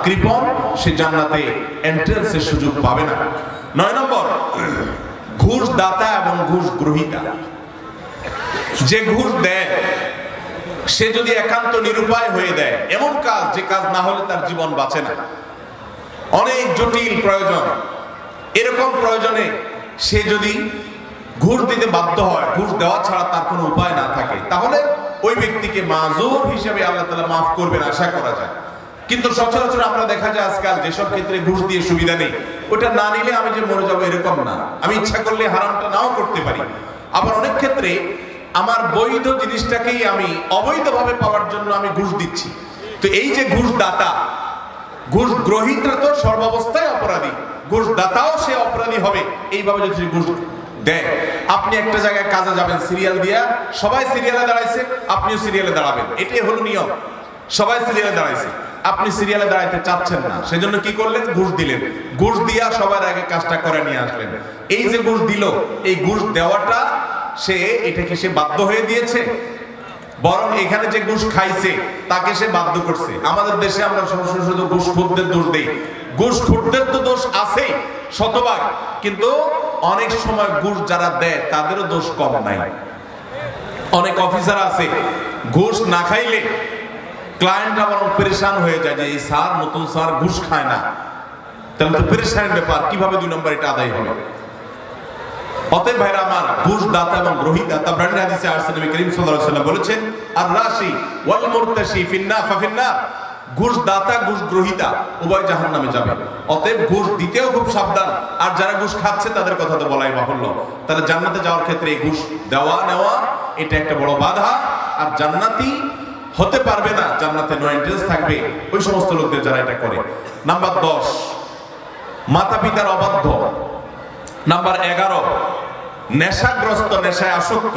কৃপণ, সে জান্নাতে এন্ট্রান্সের সুযোগ পাবে না। 9 নম্বর, ঘুষ দাতা এবং ঘুষ গ্রহীতা। যে ঘুষ দেয় সে যদি একান্ত নিরুপায় হয়ে দেয়, এমন কাজ যে কাজ না হলে তার জীবন বাঁচে না, অনেক জটিল প্রয়োজন, এরকম প্রয়োজনে সে যদি ঘুষ দিতে বাধ্য হয়, ঘুষ দেওয়া ছাড়া তার কোনো উপায় না থাকে, তাহলে ওই ব্যক্তিকে মাজুর হিসেবে আল্লাহ তাআলা মাফ করবেন আশা করা যায়। কিন্তু সচরাচর আমরা দেখা যায় আজকাল যেসব ক্ষেত্রে ঘুষ দিয়ে সুবিধা নেই, ওটা না নিলে আমি যে মরে যাবো এরকম না, আমি ইচ্ছা করলে হারামটা নাও করতে পারি। আবার অনেক ক্ষেত্রে আমার বৈধ জিনিসটাকেই আমি অবৈধভাবে পাওয়ার জন্য আমি ঘুষ দিচ্ছি। তো এই যে ঘুষ দাতা, ঘুষ গ্রহীতা তো সর্বাবস্থায় অপরাধী, ঘুষ দাতাও সে অপরাধী হবে এইভাবে যদি ঘুষ দেয়। আপনি একটা জায়গায় কাজে যাবেন সিরিয়াল দিয়া, সবাই সিরিয়ালে দাঁড়াইছে, আপনিও সিরিয়ালে দাঁড়াবেন, এটাই হলো নিয়ম। সবাই সিরিয়ালে দাঁড়াইছে, আপনি সিরিয়ালে দাঁড়াইতে চাচ্ছেন না, সেজন্য কি করলেন? ঘুষ দিলেন। ঘুষ দিয়া সবার আগে কাজটা করে নিয়ে আসলেন। এই যে ঘুষ দিল, এই ঘুষ দেওয়াটা সে এটাকে সে বাধ্য হয়ে দিয়েছে, বরং এখানে যে ঘুষ খাইছে তাকে সে বাধ্য করছে। আমাদের দেশে আমরা শুধু ঘুষখোরদের দোষ দেই, ঘুষখোরদের তো দোষ আছে শতভাগ, কিন্তু অনেক সময় ঘুষ যারা দেয় তাদেরও দোষ কম নাই। অনেক অফিসার আছে ঘুষ না খাইলে ক্লায়েন্ট আবার পেরেশান হয়ে যায় যে এই স্যার, নতুন স্যার ঘুষ খায় না, তাহলে তো পেরেশানের ব্যাপার, কিভাবে 2 নম্বর এটা আদায় হবে। অতএব ভাইরা আমার, ঘুষ দাতা এবং গ্রহীতা, তাবরানী হাদিসে আসছে নবী করিম সাল্লাল্লাহু আলাইহি ওয়াসাল্লাম বলেছেন, আর রাশি ওয়াল মুরতাশি ফিন্নার ফাফিন্নার, ঘুষ দাতা ঘুষ গ্রহীতা উভয় জাহান্নামে যাবে। অতএব ঘুষ দিতেও খুব সাবধান, আর যারা ঘুষ খাচ্ছে তাদের কথা তো বলাই বাহুল্য। তাহলে জান্নাতে যাওয়ার ক্ষেত্রে এই ঘুষ দেওয়া নেওয়া এটা একটা বড় বাধা, আর জান্নাতি হতে পারবে না, জান্নাতে নো এন্ট্রান্স থাকবে ওই সমস্ত লোকদের যারা এটা করে। নাম্বার 10, মাতা পিতার অবাধ্য। নাম্বার 11, নেশাগ্রস্ত, নেশায় আসক্ত।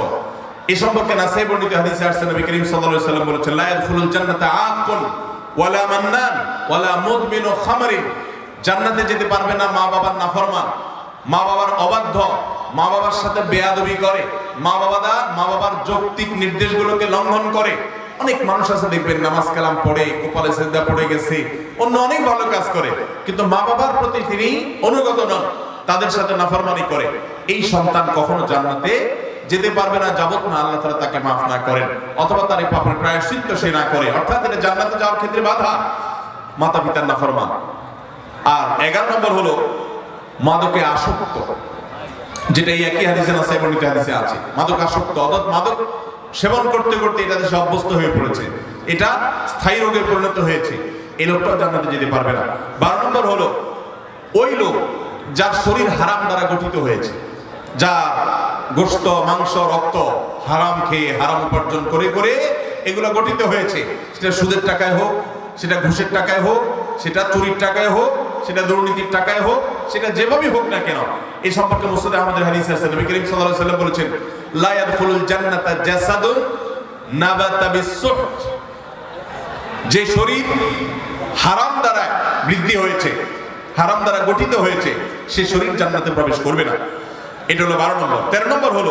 এই সম্পর্কে নাসাই বর্ণিত হাদিসে আসছে নবী করিম সাল্লাল্লাহু আলাইহি ওয়াসাল্লাম বলেছেন, লা ইয়াদখুলুল জান্নাতা আকুন ওয়ালা মান্নান ওয়ালা মুদমিনু খামরিন। জান্নাতে যেতে পারবে না মা বাবার নাফরমান, মা বাবার অবাধ্য, মা বাবার সাথে বেয়াদবি করে, মা বাবার যৌক্তিক নির্দেশগুলোকে লঙ্ঘন করে। অনেক মানুষ আছে দেখবেন নামাজ কালাম পড়ে, কপালে সিজদা পড়ে গেছে, অন্য অনেক ভালো কাজ করে, কিন্তু মা বাবার প্রতি তিনি অনুগত নন, তাদের সাথে নাফরমানি করে। এই সন্তান কখনো জান্নাতে যেতে পারবে না যাবত না আল্লাহ তাআলা তাকে মাফ না করেন, অথবা তার এই পাপের প্রায়শ্চিত্ত সে না করে। অর্থাৎ এটা জান্নাতে যাওয়ার ক্ষেত্রে বাধা, মাতা পিতার নাফরমান। আর 11 নম্বর হলো মাদকে আসক্ত, যেটা এই একই হাদিসে নাসাই বর্ণিত হাদিসে আছে। মাদক আসক্ত অর্থাৎ মাদক সেবন করতে করতে এটা দেশে অভ্যস্ত হয়ে পড়েছে, এটা স্থায়ী রোগে পরিণত হয়েছে, এই লোকটাও জান্নাতে যেতে পারবে না। 12 নম্বর হলো ওই লোক যার শরীর হারাম দ্বারা গঠিত হয়েছে, যা গোশত, মাংস, রক্ত হারাম খেয়ে, হারাম উপার্জন করে করে এগুলো গঠিত হয়েছে। সেটা সুদের টাকায় হোক, সেটা ঘুষের টাকায় হোক, সেটা চুরির টাকায় হোক, সেটা দুর্নীতির টাকায় হোক, সেটা যেভাবেই হোক না কেন। এই সম্পর্কে মুসনাদে আহমদের হাদিস আছে, নবী করিম সাল্লাল্লাহু আলাইহি ওয়াসাল্লাম বলেছেন, লা ইয়াদখুলুল জান্নাতা জাসাদুন নাবাতা বিস-সুহত। যে শরীর হারাম দ্বারা বৃদ্ধি হয়েছে, হারাম দ্বারা গঠিত হয়েছে, সে শরীর জান্নাতে প্রবেশ করবে না। এটা হলো 12 নম্বর। 13 নম্বর হলো